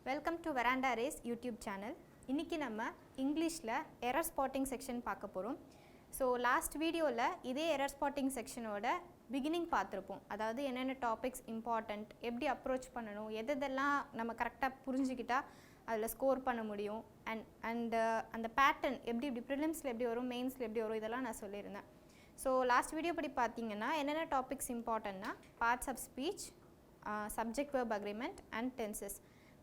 Welcome to veranda race YouTube channel. இன்றைக்கி நம்ம இங்கிலீஷில் எரர் ஸ்பாட்டிங் செக்ஷன் பார்க்க போகிறோம். ஸோ லாஸ்ட் வீடியோவில் இதே எரர் ஸ்பாட்டிங் செக்ஷனோட பிகினிங் பார்த்துருப்போம். அதாவது என்னென்ன டாபிக்ஸ் இம்பார்ட்டண்ட், எப்படி அப்ரோச் பண்ணணும், எதெல்லாம் நம்ம கரெக்டாக புரிஞ்சுக்கிட்டால் அதில் ஸ்கோர் பண்ண முடியும், அண்ட் அந்த பேட்டர்ன் எப்படி ப்ரிலிம்ஸில் எப்படி வரும், மெயின்ஸில் எப்படி வரும், இதெல்லாம் நான் சொல்லியிருந்தேன். ஸோ லாஸ்ட் வீடியோ படி பார்த்தீங்கன்னா என்னென்ன டாபிக்ஸ் இம்பார்ட்டன்னா parts of speech, subject verb agreement and tenses.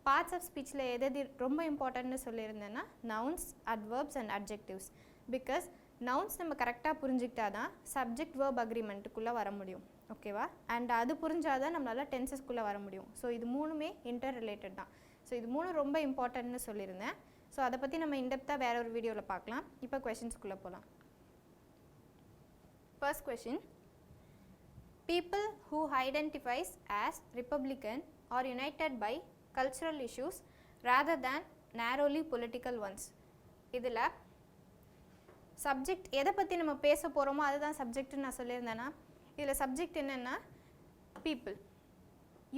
Parts of ஸ்பீச்சில் எது ரொம்ப இம்பார்ட்டன்ட்னு சொல்லியிருந்தேன்னா nouns, adverbs and adjectives. Because nouns நம்ம கரெக்டாக புரிஞ்சுக்கிட்டா தான் சப்ஜெக்ட் வெர்ப் அக்ரிமெண்ட்டுக்குள்ளே வர முடியும், ஓகேவா? அண்ட் அது புரிஞ்சாதான் நம்மளால் டென்சஸ்க்குள்ளே வர முடியும். ஸோ இது மூணுமே இன்டர் ரிலேட்டட் தான். ஸோ இது மூணு ரொம்ப இம்பார்ட்டன்ட்னு சொல்லியிருந்தேன். ஸோ அதை பற்றி நம்ம இன்டெப்த்தாக வேற ஒரு வீடியோவில் பார்க்கலாம். இப்போ கொஷின்ஸ்குள்ளே போகலாம். First question. People who identifies as Republican are united by cultural issues rather than narrowly political ones. இதில் சப்ஜெக்ட் எதை பற்றி நம்ம பேச போகிறோமோ அதுதான் சப்ஜெக்ட்னு நான் சொல்லியிருந்தேன்னா, இதில் சப்ஜெக்ட் என்னென்னா பீப்புள்.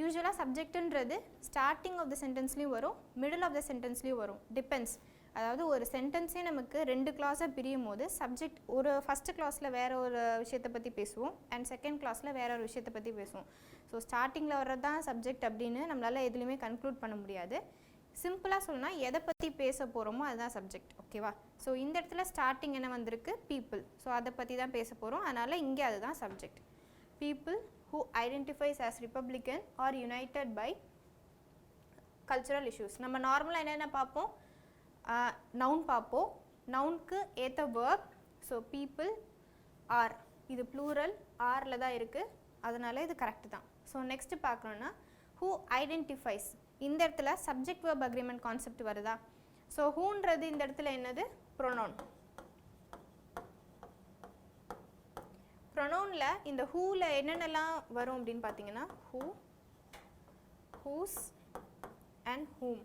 யூஸ்வலாக சப்ஜெக்டுன்றது ஸ்டார்டிங் ஆஃப் த சென்டென்ஸ்லேயும் வரும், மிடில் ஆஃப் த சென்டென்ஸ்லேயும் வரும், டிபெண்ட்ஸ். அதாவது ஒரு சென்டென்ஸே நமக்கு ரெண்டு கிளாஸாக பிரியும் போது சப்ஜெக்ட் ஒரு ஃபஸ்ட்டு கிளாஸில் வேறு ஒரு விஷயத்தை பற்றி பேசுவோம், அண்ட் செகண்ட் கிளாஸில் வேறு ஒரு விஷயத்தை பற்றி பேசுவோம். ஸோ ஸ்டார்டிங்கில் வர்றது தான் சப்ஜெக்ட் அப்படின்னு நம்மளால் எதுலையுமே கன்க்ளூட் பண்ண முடியாது. சிம்பிளாக சொல்லணும்னா எதை பற்றி பேச போகிறோமோ அதுதான் சப்ஜெக்ட், ஓகேவா? ஸோ இந்த இடத்துல ஸ்டார்டிங் என்ன வந்திருக்கு, பீப்புள். ஸோ அதை பற்றி தான் பேச போகிறோம், அதனால் இங்கே அதுதான் subject. People who identifies as Republican are united by cultural issues. நம்ம நார்மலாக என்னென்ன பார்ப்போம், நவுன் பார்ப்போம். நவுனுக்கு ஏற்ற வேர்ப். ஸோ பீப்புள் ஆர், இது ப்ளூரல், ஆரில் தான் இருக்குது, அதனால் இது கரெக்டு தான். ஸோ நெக்ஸ்ட்டு பார்க்கணுன்னா ஹூ ஐடென்டிஃபைஸ். இந்த இடத்துல சப்ஜெக்ட் வேர்ப் அக்ரிமெண்ட் கான்செப்ட் வருதா? ஸோ ஹூன்றது இந்த இடத்துல என்னது, ப்ரொனவுன். ப்ரொனவுனில் இந்த ஹூவில் என்னென்னலாம் வரும் அப்படின்னு பார்த்தீங்கன்னா ஹூ, ஹூஸ் அண்ட் ஹூம்.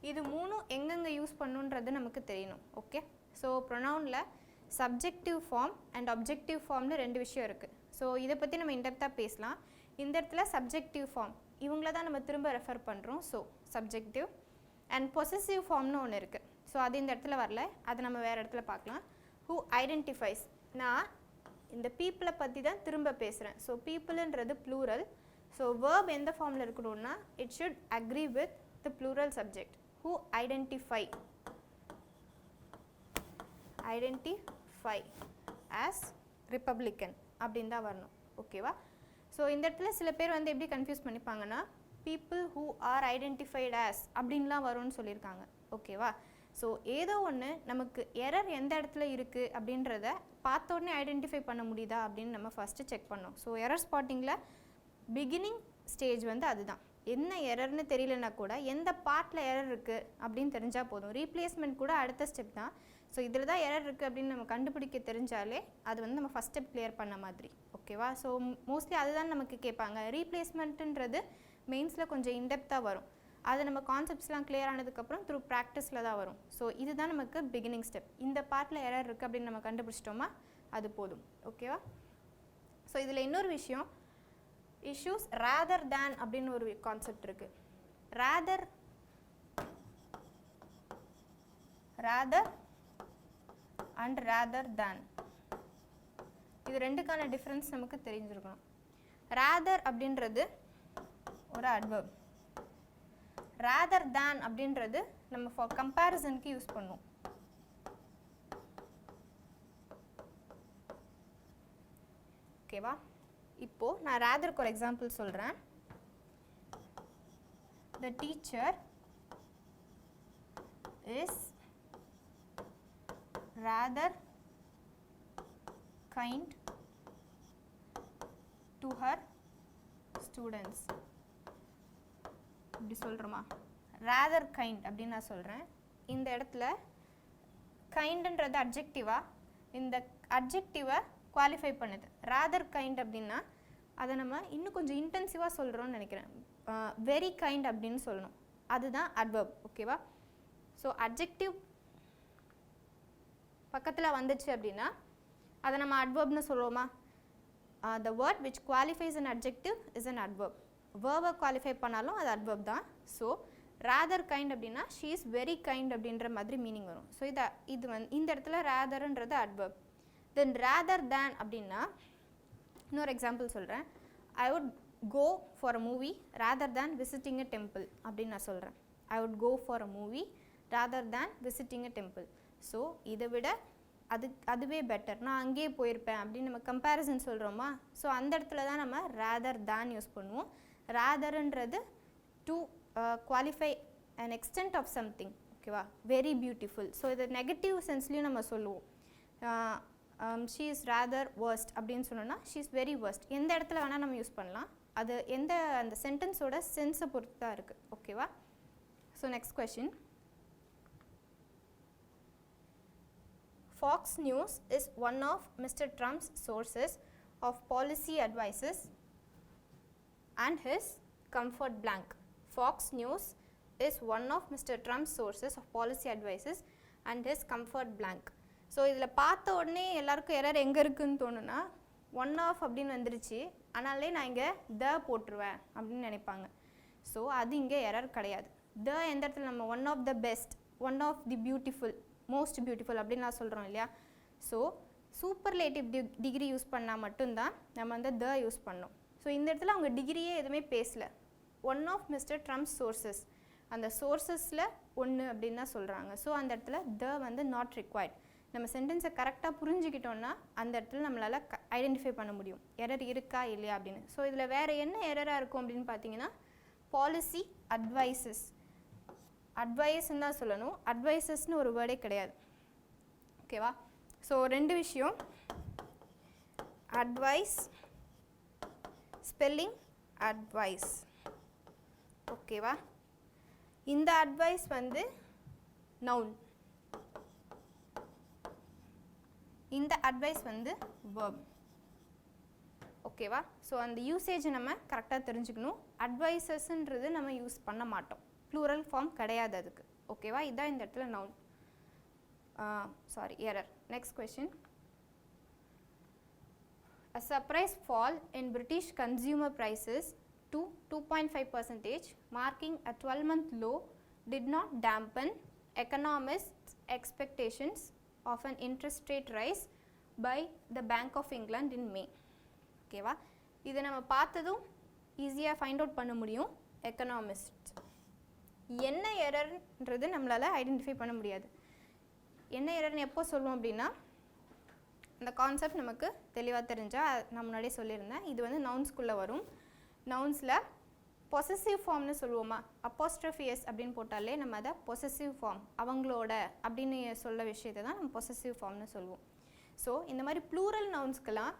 இது மூணும் எங்கெங்கே யூஸ் பண்ணுன்றது நமக்கு தெரியணும், ஓகே? ஸோ ப்ரொனவுனில் சப்ஜெக்டிவ் ஃபார்ம் அண்ட் அப்ஜெக்டிவ் ஃபார்ம்னு ரெண்டு விஷயம் இருக்குது. ஸோ இதை பற்றி நம்ம இன்டெப்த்தாக பேசலாம். இந்த இடத்துல சப்ஜெக்டிவ் ஃபார்ம் இவங்கள தான் நம்ம திரும்ப ரெஃபர் பண்ணுறோம். ஸோ சப்ஜெக்டிவ் அண்ட் பொசசிவ் ஃபார்ம்னு ஒன்று இருக்குது. ஸோ அது இந்த இடத்துல வரல, அதை நம்ம வேறு இடத்துல பார்க்கலாம். ஹூ ஐடென்டிஃபைஸ், நான் இந்த பீப்புளை பற்றி தான் திரும்ப பேசுகிறேன். ஸோ பீப்புளுன்றது ப்ளூரல். ஸோ வேர்ப் எந்த ஃபார்மில் இருக்கணும்னா it should agree with the plural subject. Who identify, identify as republican அப்படின்னு தான் வரணும், ஓகேவா? ஸோ இந்த இடத்துல சில பேர் வந்து எப்படி கன்ஃபியூஸ் பண்ணிப்பாங்கன்னா people who are identified as அப்படின்லாம் வரும்னு சொல்லியிருக்காங்க, ஓகேவா? ஸோ ஏதோ ஒன்று நமக்கு எரர் எந்த இடத்துல இருக்குது அப்படின்றத பார்த்த உடனே ஐடென்டிஃபை பண்ண முடியுதா அப்படின்னு நம்ம ஃபஸ்ட்டு செக் பண்ணோம். ஸோ எரர் ஸ்பாட்டிங்கில் பிகினிங் ஸ்டேஜ் வந்து அதுதான். என்ன எரர்னு தெரியலனா கூட எந்த பார்ட்டில் எரர் இருக்குது அப்படின்னு தெரிஞ்சால் போதும். ரீப்ளேஸ்மெண்ட் கூட அடுத்த ஸ்டெப் தான். ஸோ இதில் தான் எரர் இருக்குது அப்படின்னு நம்ம கண்டுபிடிக்க தெரிஞ்சாலே அது வந்து நம்ம ஃபஸ்ட் ஸ்டெப் கிளியர் பண்ண மாதிரி, ஓகேவா? ஸோ மோஸ்ட்லி அதுதான் நமக்கு கேட்பாங்க. ரீப்ளேஸ்மெண்ட்டுன்றது மெயின்ஸில் கொஞ்சம் இன்டெப்த்தாக வரும். அது நம்ம கான்செப்ட்ஸ்லாம் கிளியர் ஆனதுக்கப்புறம் த்ரூ ப்ராக்டிஸில் தான் வரும். ஸோ இதுதான் நமக்கு பிகினிங் ஸ்டெப். இந்த பார்ட்டில் எரர் இருக்குது அப்படின்னு நம்ம கண்டுபிடிச்சிட்டோமா அது போதும், ஓகேவா? ஸோ இதில் இன்னொரு விஷயம், இஷ்யூஸ் ரேதர் தேன் அப்படின்னு ஒரு கான்செப்ட் இருக்குது. ரேதர் அண்ட் ரேதர் தேன், இது ரெண்டுக்கான டிஃப்ரென்ஸ் நமக்கு தெரிஞ்சிருக்கணும். ரேதர் அப்படின்றது ஒரு அட்வர்ப், ரேதர் தேன் அப்படின்றது நம்ம ஃபார் கம்பேரிசனுக்கு யூஸ் பண்ணுவோம். ஓகேவா? இப்போது நான் ரேதருக்கு ஒரு எக்ஸாம்பிள் சொல்கிறேன். The teacher is rather kind to her students. இப்படி சொல்கிறோமா, ரேதர் கைண்ட் அப்படின்னு நான் சொல்கிறேன். இந்த இடத்துல கைண்டுன்றது அட்ஜெக்டிவா, இந்த அட்ஜெக்டிவை குவாலிஃபை பண்ணுது. ரேதர் கைண்ட் அப்படின்னா அதை நம்ம இன்னும் கொஞ்சம் இன்டென்சிவாக சொல்கிறோன்னு நினைக்கிறேன். வெரி கைண்ட் அப்படின்னு சொல்லணும், அதுதான் அட்வர்ப், ஓகேவா? ஸோ அட்ஜெக்டிவ் பக்கத்தில் வந்துச்சு அப்படின்னா அதை நம்ம அட்வர்ப்னு சொல்லுவோமா? The word which qualifies an adjective is an adverb. verb qualify பண்ணாலும் அது adverb தான். ஸோ rather kind அப்படின்னா she is very kind அப்படின்ற மாதிரி மீனிங் வரும். ஸோ இது வந்து இந்த இடத்துல ratherன்றது adverb. Then rather than அப்படின்னா இன்னொரு எக்ஸாம்பிள் சொல்கிறேன். I would go for a movie rather than visiting a temple அப்படின்னு நான் சொல்கிறேன். I would go for a movie rather than visiting a temple. So இதை விட அதுவே பெட்டர், நான் அங்கேயே போயிருப்பேன் அப்படின்னு நம்ம கம்பேரிசன் சொல்கிறோமா. ஸோ அந்த இடத்துல தான் நம்ம rather than யூஸ் பண்ணுவோம். ratherன்றது to qualify an extent of something, ஓகேவா, வெரி பியூட்டிஃபுல். ஸோ இது நெகட்டிவ் சென்ஸ்லேயும் நம்ம சொல்லுவோம். she is rather worst அப்படின்னு சொன்னோன்னா she is very worst. எந்த இடத்துல வேணால் நம்ம யூஸ் பண்ணலாம், அது அந்த சென்டென்ஸோட சென்ஸை பொறுத்து தான் இருக்குது, ஓகேவா. So next question. Fox News is one of Mr. Trump's sources of policy advices and his comfort blank. Fox News is one of Mr. Trump's sources of policy advices and his comfort blank. So இதில் பார்த்த உடனே எல்லாருக்கும் error எங்கே இருக்குதுன்னு தோணுன்னா one of அப்படின்னு வந்துருச்சு, ஆனாலே நான் இங்கே த போட்டுருவேன் அப்படின்னு நினைப்பாங்க. ஸோ அது இங்கே எரர் கிடையாது. த எந்த இடத்துல நம்ம one of the best, one of the beautiful, most beautiful அப்படின்னு நான் சொல்கிறோம் இல்லையா. ஸோ சூப்பர்லேட்டிவ் டிகிரி யூஸ் பண்ணால் மட்டும்தான் நம்ம வந்து த யூஸ் பண்ணோம். ஸோ இந்த இடத்துல அவங்க டிகிரியே எதுவுமே பேசலை. One of mister Trump sources, அந்த சோர்சஸில் ஒன்று அப்படின்னு தான் சொல்கிறாங்க. ஸோ அந்த இடத்துல த வந்து நாட் ரிக்வயர்ட். நம்ம சென்டென்ஸை கரெக்டாக புரிஞ்சுக்கிட்டோன்னா அந்த இடத்துல நம்மளால் ஐடென்டிஃபை பண்ண முடியும் எரர் இருக்கா இல்லையா அப்படின்னு. ஸோ இதில் வேறு என்ன எரராக இருக்கும் அப்படின்னு பார்த்தீங்கன்னா பாலிசி அட்வைசஸ், அட்வைஸ்ன்னு தான் சொல்லணும், அட்வைசஸ்னு ஒரு வேர்டே கிடையாது, ஓகேவா. ஸோ ரெண்டு விஷயம், அட்வைஸ் ஸ்பெல்லிங் அட்வைஸ், ஓகேவா. இந்த அட்வைஸ் வந்து நவுன், இந்த அட்வைஸ் வந்து verb, ஓகேவா. ஸோ அந்த யூசேஜை நம்ம கரெக்டாக தெரிஞ்சுக்கணும். அட்வைசஸ்ன்றது நம்ம யூஸ் பண்ண மாட்டோம், ப்ளூரல் ஃபார்ம் கிடையாது அதுக்கு, ஓகேவா. இதுதான் இந்த இடத்துல noun. Sorry, error. Next question. A surprise fall in British consumer prices to 2.5%, marking a 12-month low, did not dampen economists' expectations of an interest rate rise by the Bank of England in May. ஓகேவா, இதை நம்ம பார்த்ததும் ஈஸியாக find out பண்ண முடியும். Economist என்ன எரர்ன்றது நம்மளால் identify பண்ண முடியாது. என்ன எரர்னு எப்போ சொல்லுவோம் அப்படின்னா அந்த கான்செப்ட் நமக்கு தெளிவாக தெரிஞ்சால், நான் முன்னாடியே சொல்லியிருந்தேன், இது வந்து நவுன்ஸ்குள்ளே வரும். நவுன்ஸில் பொசசிவ் ஃபார்ம்னு சொல்லுவோமா, அப்போஸ்ட்ரோஃபி எஸ் அப்படின்னு போட்டாலே நம்ம அதை பொசசிவ் ஃபார்ம், அவங்களோட அப்படின்னு சொல்ல விஷயத்தை தான் நம்ம பொசசிவ் ஃபார்ம்னு சொல்லுவோம். ஸோ இந்த மாதிரி ப்ளூரல் நவுன்ஸ்க்கெல்லாம்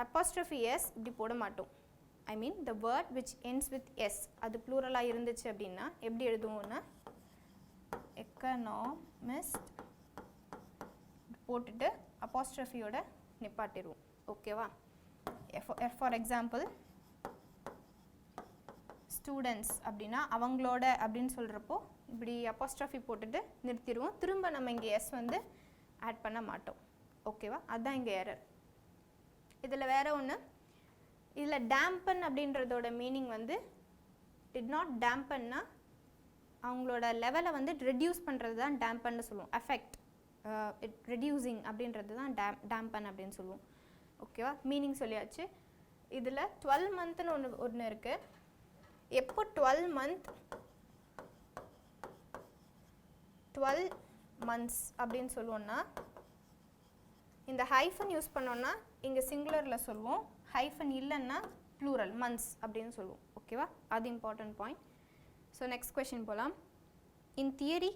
அப்போஸ்ட்ரோஃபி எஸ் இப்படி போட மாட்டோம். I mean the word which ends with S, அது ப்ளூரலாக இருந்துச்சு அப்படின்னா எப்படி எழுதுவோம்னா எக்கனாமிஸ்ட் போட்டுட்டு அப்போஸ்ட்ரோஃபியோட நிப்பாட்டிடுவோம், ஓகேவா. ஃபார் எக்ஸாம்பிள் ஸ்டூடெண்ட்ஸ் அப்படின்னா அவங்களோட அப்படின்னு சொல்கிறப்போ இப்படி அப்போஸ்ட்ரோஃபி போட்டுட்டு நிறுத்திடுவோம். திரும்ப நம்ம இங்கே எஸ் வந்து ஆட் பண்ண மாட்டோம், ஓகேவா. அதுதான் இங்கே எரர். இதில் வேறு ஒன்று, இதில் டேம்பன் அப்படின்றதோட மீனிங் வந்து டிட் நாட் டேம்பன்னா அவங்களோட லெவலை வந்து ரெடியூஸ் பண்ணுறது தான் டேம்பன்னு சொல்லுவோம். அஃபெக்ட் ரெடியூசிங் அப்படின்றது தான் டேம்பன் அப்படின்னு சொல்லுவோம், ஓகேவா. மீனிங் சொல்லியாச்சு. இதில் 12 மந்த்னு ஒன்று இருக்குது. எப்போ 12 months அப்படின்னு சொல்லுவோம்னா இந்த ஹைஃபன் யூஸ் பண்ணோன்னா இங்கே சிங்குலரில் சொல்லுவோம், ஹைஃபன் இல்லைன்னா ப்ளூரல் மந்த்ஸ் அப்படின்னு சொல்லுவோம், ஓகேவா. அது important point. So next question போகலாம். In theory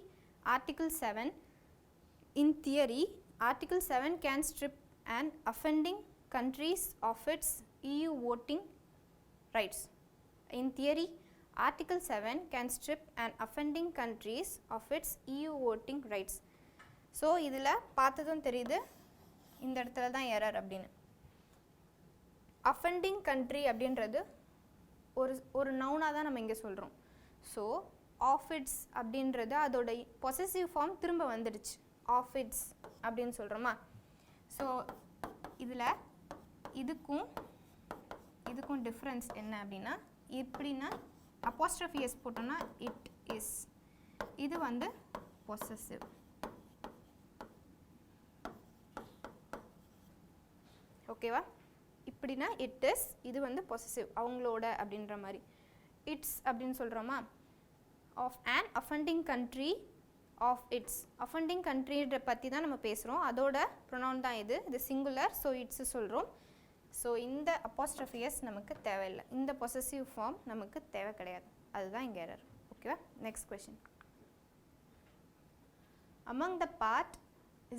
Article 7 can strip an offending countries of its EU voting rights. In theory, Article 7 can strip an offending countries of its EU voting rights. So இதில் பார்த்ததும் தெரியுது இந்த இடத்துல தான் error அப்படின்னு. Offending country அப்படின்றது ஒரு நவுனாக தான் நம்ம இங்கே சொல்கிறோம். ஸோ ஆஃப் இட்ஸ் அப்படின்றது அதோட பொசசிவ் ஃபார்ம் திரும்ப வந்துடுச்சு, ஆஃப் இட்ஸ் அப்படின்னு சொல்கிறோமா. ஸோ இதில் இதுக்கும் டிஃப்ரென்ஸ் என்ன அப்படின்னா, இப்படின்னா அப்போஸ்ட்ரோஃபி எஸ் போட்டோன்னா is. இது வந்து possessive. ஓகேவா? இப்படினா it is, இது வந்து possessive, அவங்களோட அப்படின்ற மாதிரி. It's அப்படின்னு சொல்கிறோமா, of an offending country of its. offending country பற்றி தான் நம்ம பேசுகிறோம், அதோட ப்ரொனவுன் தான் இது, இது சிங்குலர், ஸோ இட்ஸ் சொல்கிறோம். ஸோ இந்த apostrophe s நமக்கு தேவையில்லை, இந்த possessive form நமக்கு தேவை கிடையாது, அதுதான் இங்கே எரர். ஓகேவா? Next question. Among the part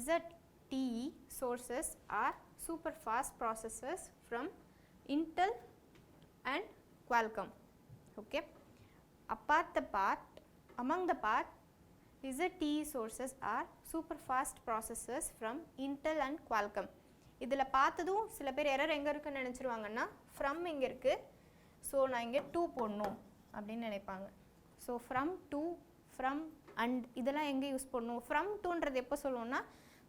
ZTE sources are super fast processors from Intel and Qualcomm. Okay. Apart the part, among the part ZTE sources are super fast processors from Intel and Qualcomm. இதில் பார்த்ததும் சில பேர் error எங்கே இருக்குன்னு நினச்சிருவாங்கன்னா from இங்கே இருக்குது, so நான் இங்கே 2 போடணும் அப்படின்னு நினைப்பாங்க. ஸோ ஃப்ரம் 2, ஃப்ரம் அண்ட் இதெல்லாம் எங்கே யூஸ் பண்ணணும்? ஃப்ரம் 2ன்றது எப்போ சொல்லுவோம்னா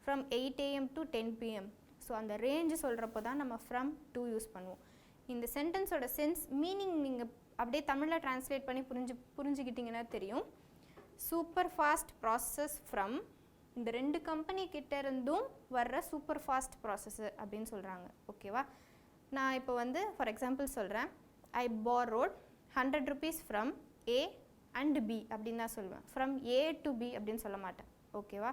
from 8 AM to 10 PM. So அந்த ரேஞ்சு சொல்கிறப்போ தான் நம்ம ஃப்ரம் 2 யூஸ் பண்ணுவோம். இந்த சென்டென்ஸோட சென்ஸ் மீனிங் நீங்கள் அப்படியே தமிழில் ட்ரான்ஸ்லேட் பண்ணி புரிஞ்சுக்கிட்டிங்கன்னா தெரியும். சூப்பர் ஃபாஸ்ட் ப்ராசஸஸ் ஃப்ரம், இந்த 2 கம்பெனி கிட்ட இருந்தும் வர்ற சூப்பர் ஃபாஸ்ட் ப்ராசஸர் அப்படின்னு சொல்கிறாங்க. ஓகேவா? நான் இப்போ வந்து ஃபார் எக்ஸாம்பிள் சொல்கிறேன், ஐ borrowed 100 rupees from A and B அப்படின்னு தான் சொல்லுவேன், ஃப்ரம் A to B அப்படின்னு சொல்ல மாட்டேன். ஓகேவா?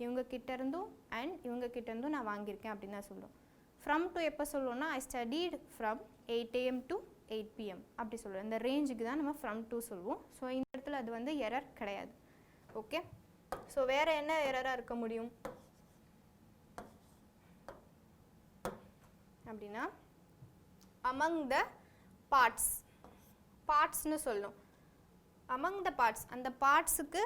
இவங்க கிட்ட இருந்தும் அண்ட் இவங்க கிட்ட இருந்தும் நான் வாங்கியிருக்கேன் அப்படின்னு தான் சொல்லுவோம். ஃப்ரம் டு எப்போ சொல்லுவோம்னா ஐ studied from 8 AM to 8 PM அப்படி சொல்லுவோம். இந்த ரேஞ்சுக்கு தான் நம்ம ஃப்ரம் 2 சொல்லுவோம். ஸோ இந்த இடத்துல அது வந்து எரர் கிடையாது. ஓகே, ஸோ வேறு என்ன எரராக இருக்க முடியும் அப்படின்னா அமங் த பார்ட்ஸ், பார்ட்ஸ்னு சொல்லணும். அமங் த பார்ட்ஸ், அந்த பார்ட்ஸுக்கு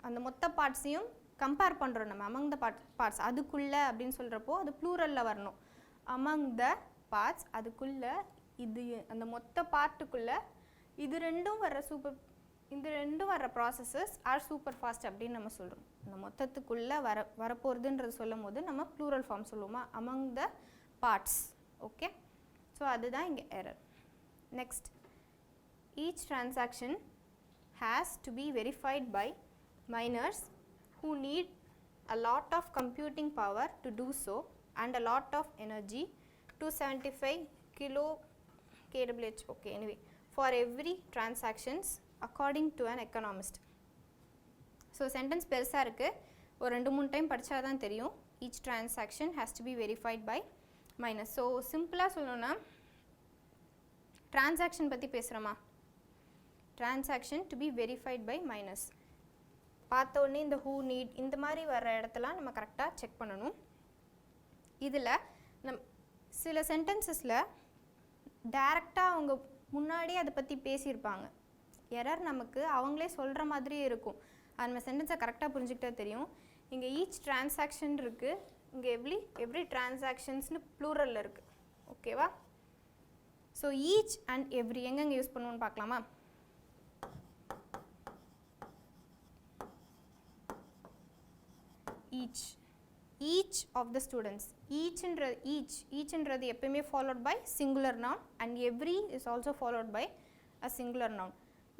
அந்த மொத்த பார்ட்ஸையும் கம்பேர் பண்ணுறோம் நம்ம. அமங் த பார்ட்ஸ் அதுக்குள்ளே அப்படின்னு சொல்கிறப்போ அது ப்ளூரலில் வரணும். அமங் த பார்ட்ஸ் அதுக்குள்ளே, இது அந்த மொத்த பார்ட்டுக்குள்ளே இது ரெண்டும் வர்ற ப்ராசஸஸ் ஆர் சூப்பர் ஃபாஸ்ட் அப்படின்னு நம்ம சொல்கிறோம். அந்த மொத்தத்துக்குள்ளே வரப்போகிறதுன்றது சொல்லும் போது நம்ம ப்ளூரல் ஃபார்ம் சொல்லுவோமா, among the parts. Okay, so அதுதான் இங்கே error. Next, each transaction has to be verified by miners who need a lot of computing power to do so and a lot of energy, 275 kilo kWh. Okay, anyway, for every transactions according to an economist. So sentence பெருசாக இருக்குது, ஒரு 2-3 time படித்தா தான் தெரியும். each transaction has to be verified by miners. So சிம்பிளாக சொல்லணும்னா transaction பற்றி பேசுகிறோமா, transaction to be verified by miners. பார்த்த உடனே இந்த who need இந்த மாதிரி வர்ற இடத்தெல்லாம் நம்ம கரெக்டாக செக் பண்ணணும். இதில் சில சென்டென்சஸில் டைரெக்டாக அவங்க முன்னாடியே அதை பற்றி பேசியிருப்பாங்க. எரர் நமக்கு அவங்களே சொல்கிற மாதிரியே இருக்கும். அந்த சென்டென்ஸை கரெக்டாக புரிஞ்சுக்கிட்டே தெரியும். இங்கே ஈச் டிரான்சாக்ஷன் இருக்குது, இங்கே எவ்ரி டிரான்சாக்ஷன்ஸ்னு ப்ளூரலில் இருக்குது. ஓகேவா? ஸோ ஈச் அண்ட் எவ்ரி எங்கெங்கே யூஸ் பண்ணுவோன்னு பார்க்கலாமா? each of the students, eachன்றது எப்பயுமே followed by singular noun and every is also followed by a singular noun.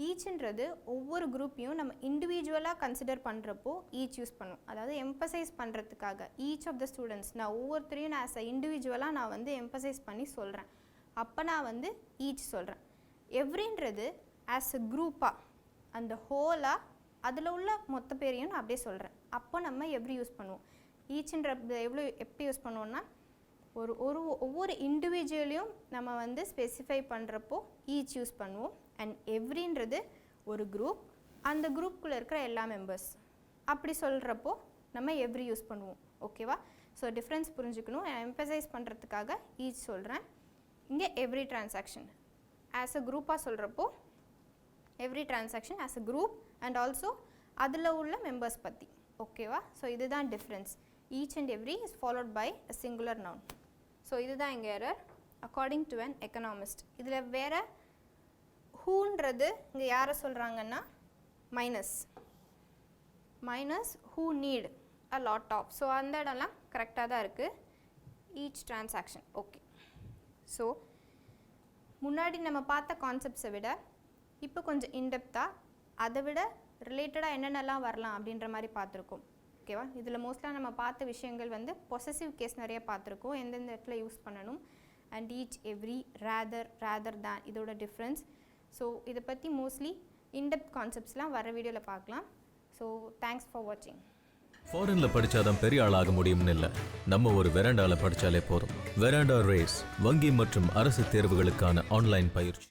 eachன்றது ஒவ்வொரு குரூப்பையும் நம்ம இண்டிவிஜுவலாக கன்சிடர் பண்ணுறப்போ each யூஸ் பண்ணுவோம். அதாவது எம்பசைஸ் பண்ணுறதுக்காக each of the students, நான் ஒவ்வொருத்தரையும் நான் as a இண்டிவிஜுவலாக நான் வந்து எம்பசைஸ் பண்ணி சொல்கிறேன், அப்போ நான் வந்து each சொல்கிறேன். எவ்ரின்றது as a குரூப்பாக அந்த ஹோலாக அதில் உள்ள மொத்த பேரையும் நான் அப்படியே சொல்கிறேன், அப்போ நம்ம எவ்ரி யூஸ் பண்ணுவோம். ஈச்ன்ற எப்படி யூஸ் பண்ணுவோம்னா ஒவ்வொரு இண்டிவிஜுவலையும் நம்ம வந்து ஸ்பெசிஃபை பண்ணுறப்போ ஈச் யூஸ் பண்ணுவோம். அண்ட் எவ்ரின்றது ஒரு குரூப், அந்த குரூப்புக்குள்ளே இருக்கிற எல்லா மெம்பர்ஸ் அப்படி சொல்கிறப்போ நம்ம எவ்ரி யூஸ் பண்ணுவோம். ஓகேவா? ஸோ டிஃப்ரென்ஸ் புரிஞ்சுக்கணும். எம்பசைஸ் பண்ணுறதுக்காக ஈச் சொல்கிறேன். இங்கே எவ்ரி டிரான்சாக்ஷன் ஆஸ் அ குரூப்பாக சொல்கிறப்போ every transaction as a group and also அதில் உள்ள மெம்பர்ஸ் பற்றி. ஓகேவா? ஸோ இதுதான் difference. Each and every is followed by a singular noun. So இதுதான் இங்கே error according to an economist. இதில் வேறு ஹூன்றது இங்கே யாரை சொல்கிறாங்கன்னா minus who need a lot of. So அந்த இடம்லாம் கரெக்டாக தான் இருக்குது. Each transaction. ஓகே, ஸோ முன்னாடி நம்ம பார்த்த கான்செப்ட்ஸை விட இப்போ கொஞ்சம் இன்டெப்த்தாக அதை விட ரிலேட்டடாக என்னென்னலாம் வரலாம் அப்படின்ற மாதிரி பார்த்துருக்கோம். ஓகேவா? இதில் மோஸ்ட்டாக நம்ம பார்த்த விஷயங்கள் வந்து பொசசிவ் கேஸ் நிறைய பார்த்துருக்கோம், எந்தெந்த இடத்துல யூஸ் பண்ணணும், and each every rather than இதோட டிஃப்ரென்ஸ். ஸோ இதை பற்றி மோஸ்ட்லி இன்டெப்த் கான்செப்ட்ஸ்லாம் வர வீடியோவில் பார்க்கலாம். ஸோ தேங்க்ஸ் ஃபார் வாட்சிங். ஃபாரின்ல படிச்சாதான் பெரிய ஆளாக முடியும்னு இல்லை, நம்ம ஒரு வெராண்டாவில் படித்தாலே போதும். வெராண்டா ரேஸ் வங்கி மற்றும் அரசு தேர்வுகளுக்கான ஆன்லைன் பயிற்சி.